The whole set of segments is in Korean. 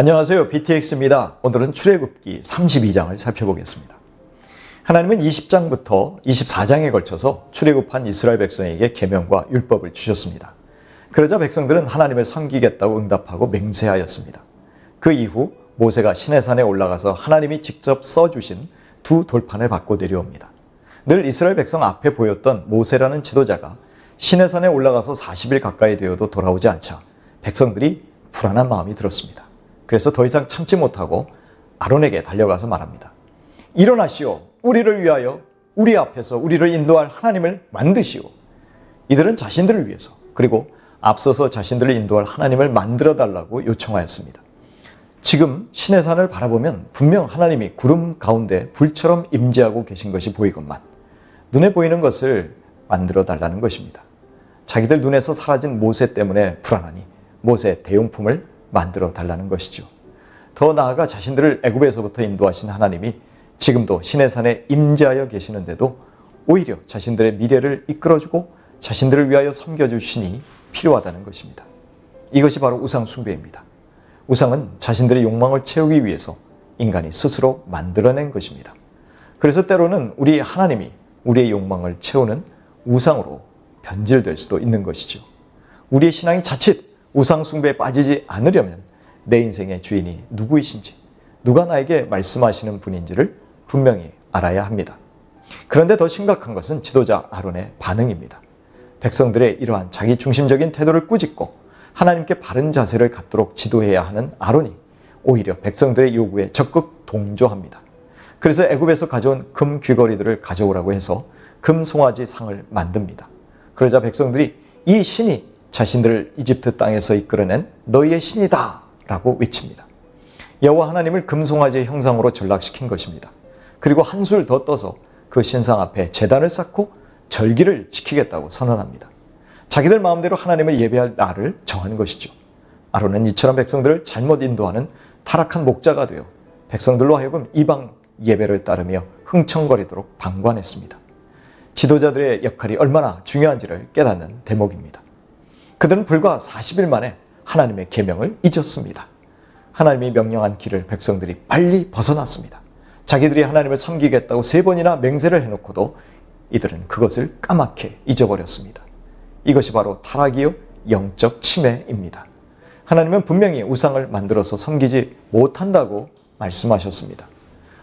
안녕하세요. BTX입니다. 오늘은 출애굽기 32장을 살펴보겠습니다. 하나님은 20장부터 24장에 걸쳐서 출애굽한 이스라엘 백성에게 계명과 율법을 주셨습니다. 그러자 백성들은 하나님을 섬기겠다고 응답하고 맹세하였습니다. 그 이후 모세가 시내산에 올라가서 하나님이 직접 써주신 두 돌판을 받고 내려옵니다. 늘 이스라엘 백성 앞에 보였던 모세라는 지도자가 시내산에 올라가서 40일 가까이 되어도 돌아오지 않자 백성들이 불안한 마음이 들었습니다. 그래서 더 이상 참지 못하고 아론에게 달려가서 말합니다. 일어나시오. 우리를 위하여 우리 앞에서 우리를 인도할 하나님을 만드시오. 이들은 자신들을 위해서 그리고 앞서서 자신들을 인도할 하나님을 만들어 달라고 요청하였습니다. 지금 시내산을 바라보면 분명 하나님이 구름 가운데 불처럼 임재하고 계신 것이 보이건만 눈에 보이는 것을 만들어 달라는 것입니다. 자기들 눈에서 사라진 모세 때문에 불안하니 모세 대용품을 만들어 달라는 것이죠. 더 나아가 자신들을 애굽에서부터 인도하신 하나님이 지금도 시내산에 임재하여 계시는데도 오히려 자신들의 미래를 이끌어주고 자신들을 위하여 섬겨주시니 필요하다는 것입니다. 이것이 바로 우상 숭배입니다. 우상은 자신들의 욕망을 채우기 위해서 인간이 스스로 만들어낸 것입니다. 그래서 때로는 우리 하나님이 우리의 욕망을 채우는 우상으로 변질될 수도 있는 것이죠. 우리의 신앙이 자칫 우상 숭배에 빠지지 않으려면 내 인생의 주인이 누구이신지, 누가 나에게 말씀하시는 분인지를 분명히 알아야 합니다. 그런데 더 심각한 것은 지도자 아론의 반응입니다. 백성들의 이러한 자기 중심적인 태도를 꾸짖고 하나님께 바른 자세를 갖도록 지도해야 하는 아론이 오히려 백성들의 요구에 적극 동조합니다. 그래서 애굽에서 가져온 금 귀걸이들을 가져오라고 해서 금 송아지 상을 만듭니다. 그러자 백성들이 이 신이 자신들을 이집트 땅에서 이끌어낸 너희의 신이다 라고 외칩니다. 여호와 하나님을 금송아지의 형상으로 전락시킨 것입니다. 그리고 한술 더 떠서 그 신상 앞에 제단을 쌓고 절기를 지키겠다고 선언합니다. 자기들 마음대로 하나님을 예배할 날을 정한 것이죠. 아론은 이처럼 백성들을 잘못 인도하는 타락한 목자가 되어 백성들로 하여금 이방 예배를 따르며 흥청거리도록 방관했습니다. 지도자들의 역할이 얼마나 중요한지를 깨닫는 대목입니다. 그들은 불과 40일 만에 하나님의 계명을 잊었습니다. 하나님이 명령한 길을 백성들이 빨리 벗어났습니다. 자기들이 하나님을 섬기겠다고 3번이나 맹세를 해놓고도 이들은 그것을 까맣게 잊어버렸습니다. 이것이 바로 타락이요 영적 침해입니다. 하나님은 분명히 우상을 만들어서 섬기지 못한다고 말씀하셨습니다.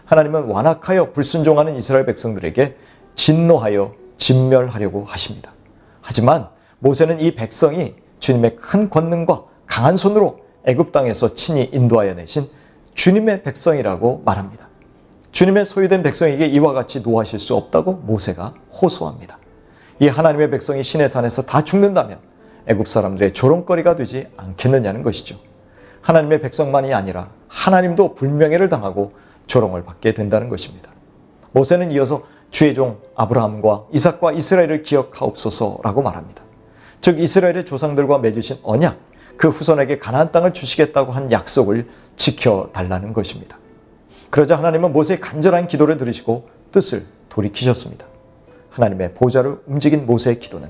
하나님은 완악하여 불순종하는 이스라엘 백성들에게 진노하여 진멸하려고 하십니다. 하지만 모세는 이 백성이 주님의 큰 권능과 강한 손으로 애굽 땅에서 친히 인도하여 내신 주님의 백성이라고 말합니다. 주님의 소유된 백성에게 이와 같이 노하실 수 없다고 모세가 호소합니다. 이 하나님의 백성이 시내산에서 다 죽는다면 애굽 사람들의 조롱거리가 되지 않겠느냐는 것이죠. 하나님의 백성만이 아니라 하나님도 불명예를 당하고 조롱을 받게 된다는 것입니다. 모세는 이어서 주의 종 아브라함과 이삭과 이스라엘을 기억하옵소서라고 말합니다. 즉 이스라엘의 조상들과 맺으신 언약, 그 후손에게 가나안 땅을 주시겠다고 한 약속을 지켜달라는 것입니다. 그러자 하나님은 모세의 간절한 기도를 들으시고 뜻을 돌이키셨습니다. 하나님의 보좌를 움직인 모세의 기도는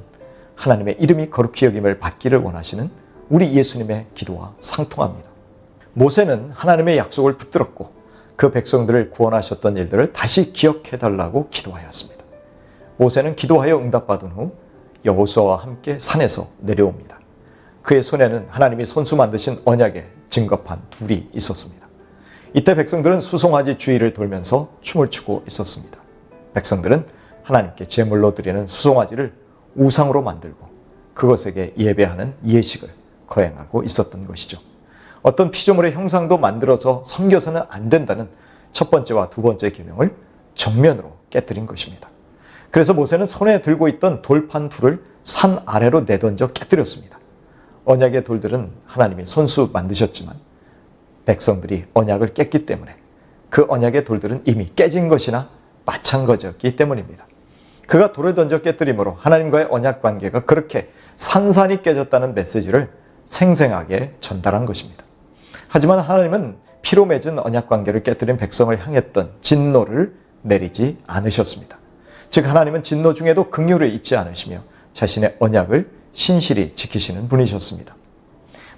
하나님의 이름이 거룩히 여김을 받기를 원하시는 우리 예수님의 기도와 상통합니다. 모세는 하나님의 약속을 붙들었고 그 백성들을 구원하셨던 일들을 다시 기억해달라고 기도하였습니다. 모세는 기도하여 응답받은 후 여호수아와 함께 산에서 내려옵니다. 그의 손에는 하나님이 손수 만드신 언약의 증거판 둘이 있었습니다. 이때 백성들은 수송아지 주위를 돌면서 춤을 추고 있었습니다. 백성들은 하나님께 제물로 드리는 수송아지를 우상으로 만들고 그것에게 예배하는 예식을 거행하고 있었던 것이죠. 어떤 피조물의 형상도 만들어서 섬겨서는 안 된다는 첫 번째와 두 번째 계명을 정면으로 깨뜨린 것입니다. 그래서 모세는 손에 들고 있던 돌판 둘을 산 아래로 내던져 깨뜨렸습니다. 언약의 돌들은 하나님이 손수 만드셨지만 백성들이 언약을 깼기 때문에 그 언약의 돌들은 이미 깨진 것이나 마찬가지였기 때문입니다. 그가 돌을 던져 깨뜨림으로 하나님과의 언약 관계가 그렇게 산산이 깨졌다는 메시지를 생생하게 전달한 것입니다. 하지만 하나님은 피로 맺은 언약 관계를 깨뜨린 백성을 향했던 진노를 내리지 않으셨습니다. 즉 하나님은 진노 중에도 긍휼을 잊지 않으시며 자신의 언약을 신실히 지키시는 분이셨습니다.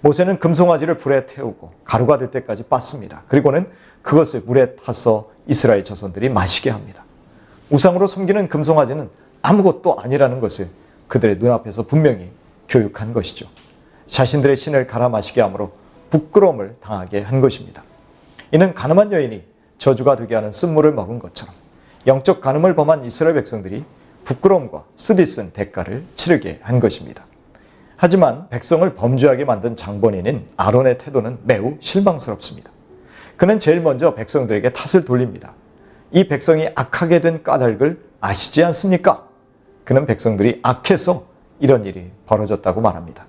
모세는 금송아지를 불에 태우고 가루가 될 때까지 빻습니다. 그리고는 그것을 물에 타서 이스라엘 자손들이 마시게 합니다. 우상으로 섬기는 금송아지는 아무것도 아니라는 것을 그들의 눈앞에서 분명히 교육한 것이죠. 자신들의 신을 갈아 마시게 함으로 부끄러움을 당하게 한 것입니다. 이는 가늠한 여인이 저주가 되게 하는 쓴물을 먹은 것처럼 영적 간음을 범한 이스라엘 백성들이 부끄러움과 쓰디쓴 대가를 치르게 한 것입니다. 하지만 백성을 범죄하게 만든 장본인인 아론의 태도는 매우 실망스럽습니다. 그는 제일 먼저 백성들에게 탓을 돌립니다. 이 백성이 악하게 된 까닭을 아시지 않습니까? 그는 백성들이 악해서 이런 일이 벌어졌다고 말합니다.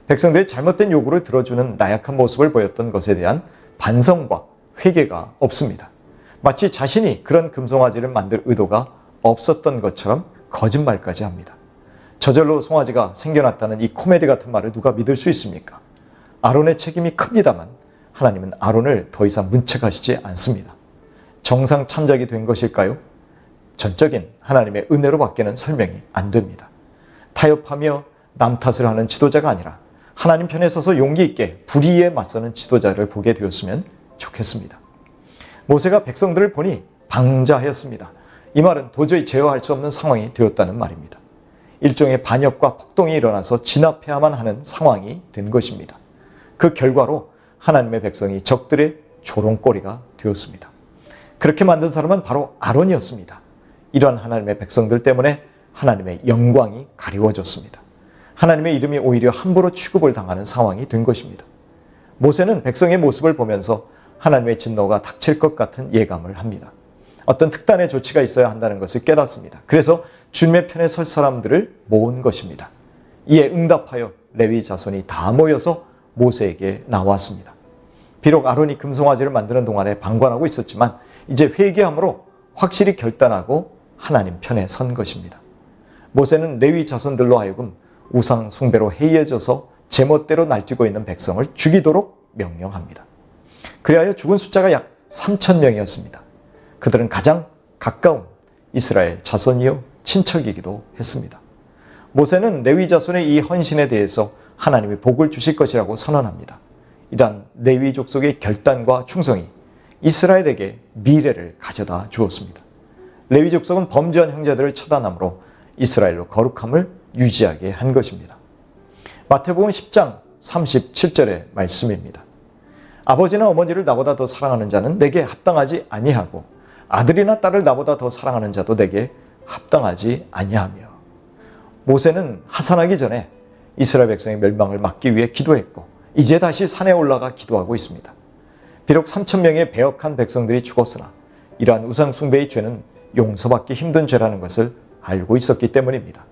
백성들의 잘못된 요구를 들어주는 나약한 모습을 보였던 것에 대한 반성과 회개가 없습니다. 마치 자신이 그런 금송아지를 만들 의도가 없었던 것처럼 거짓말까지 합니다. 저절로 송아지가 생겨났다는 이 코미디 같은 말을 누가 믿을 수 있습니까? 아론의 책임이 큽니다만 하나님은 아론을 더 이상 문책하시지 않습니다. 정상 참작이 된 것일까요? 전적인 하나님의 은혜로 밖에는 설명이 안 됩니다. 타협하며 남 탓을 하는 지도자가 아니라 하나님 편에 서서 용기 있게 불의에 맞서는 지도자를 보게 되었으면 좋겠습니다. 모세가 백성들을 보니 방자하였습니다. 이 말은 도저히 제어할 수 없는 상황이 되었다는 말입니다. 일종의 반역과 폭동이 일어나서 진압해야만 하는 상황이 된 것입니다. 그 결과로 하나님의 백성이 적들의 조롱거리가 되었습니다. 그렇게 만든 사람은 바로 아론이었습니다. 이러한 하나님의 백성들 때문에 하나님의 영광이 가리워졌습니다. 하나님의 이름이 오히려 함부로 취급을 당하는 상황이 된 것입니다. 모세는 백성의 모습을 보면서 하나님의 진노가 닥칠 것 같은 예감을 합니다. 어떤 특단의 조치가 있어야 한다는 것을 깨닫습니다. 그래서 주님의 편에 설 사람들을 모은 것입니다. 이에 응답하여 레위 자손이 다 모여서 모세에게 나왔습니다. 비록 아론이 금송아지를 만드는 동안에 방관하고 있었지만 이제 회개함으로 확실히 결단하고 하나님 편에 선 것입니다. 모세는 레위 자손들로 하여금 우상 숭배로 해이해져서 제멋대로 날뛰고 있는 백성을 죽이도록 명령합니다. 그리하여 죽은 숫자가 약 3,000명이었습니다. 그들은 가장 가까운 이스라엘 자손이요 친척이기도 했습니다. 모세는 레위 자손의 이 헌신에 대해서 하나님이 복을 주실 것이라고 선언합니다. 이러한 레위 족속의 결단과 충성이 이스라엘에게 미래를 가져다 주었습니다. 레위 족속은 범죄한 형제들을 처단함으로 이스라엘로 거룩함을 유지하게 한 것입니다. 마태복음 10장 37절의 말씀입니다. 아버지나 어머니를 나보다 더 사랑하는 자는 내게 합당하지 아니하고 아들이나 딸을 나보다 더 사랑하는 자도 내게 합당하지 아니하며. 모세는 하산하기 전에 이스라엘 백성의 멸망을 막기 위해 기도했고 이제 다시 산에 올라가 기도하고 있습니다. 비록 3,000명의 배역한 백성들이 죽었으나 이러한 우상 숭배의 죄는 용서받기 힘든 죄라는 것을 알고 있었기 때문입니다.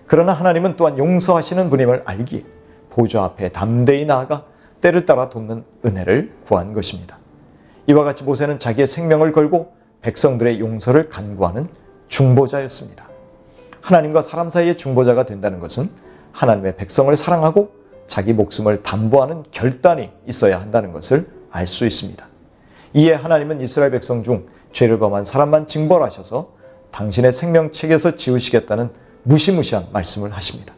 그러나 하나님은 또한 용서하시는 분임을 알기에 보좌 앞에 담대히 나아가 때를 따라 돕는 은혜를 구한 것입니다. 이와 같이 모세는 자기의 생명을 걸고 백성들의 용서를 간구하는 중보자였습니다. 하나님과 사람 사이의 중보자가 된다는 것은 하나님의 백성을 사랑하고 자기 목숨을 담보하는 결단이 있어야 한다는 것을 알 수 있습니다. 이에 하나님은 이스라엘 백성 중 죄를 범한 사람만 징벌하셔서 당신의 생명책에서 지우시겠다는 무시무시한 말씀을 하십니다.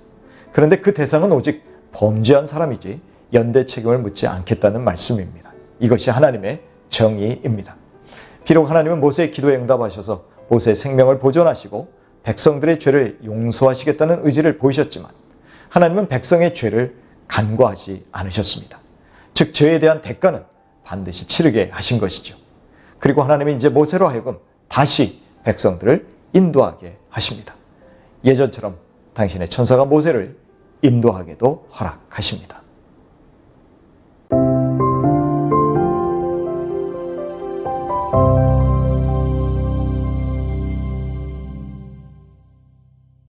그런데 그 대상은 오직 범죄한 사람이지 연대 책임을 묻지 않겠다는 말씀입니다. 이것이 하나님의 정의입니다. 비록 하나님은 모세의 기도에 응답하셔서 모세의 생명을 보존하시고 백성들의 죄를 용서하시겠다는 의지를 보이셨지만 하나님은 백성의 죄를 간과하지 않으셨습니다. 즉 죄에 대한 대가는 반드시 치르게 하신 것이죠. 그리고 하나님은 이제 모세로 하여금 다시 백성들을 인도하게 하십니다. 예전처럼 당신의 천사가 모세를 인도하게도 허락하십니다.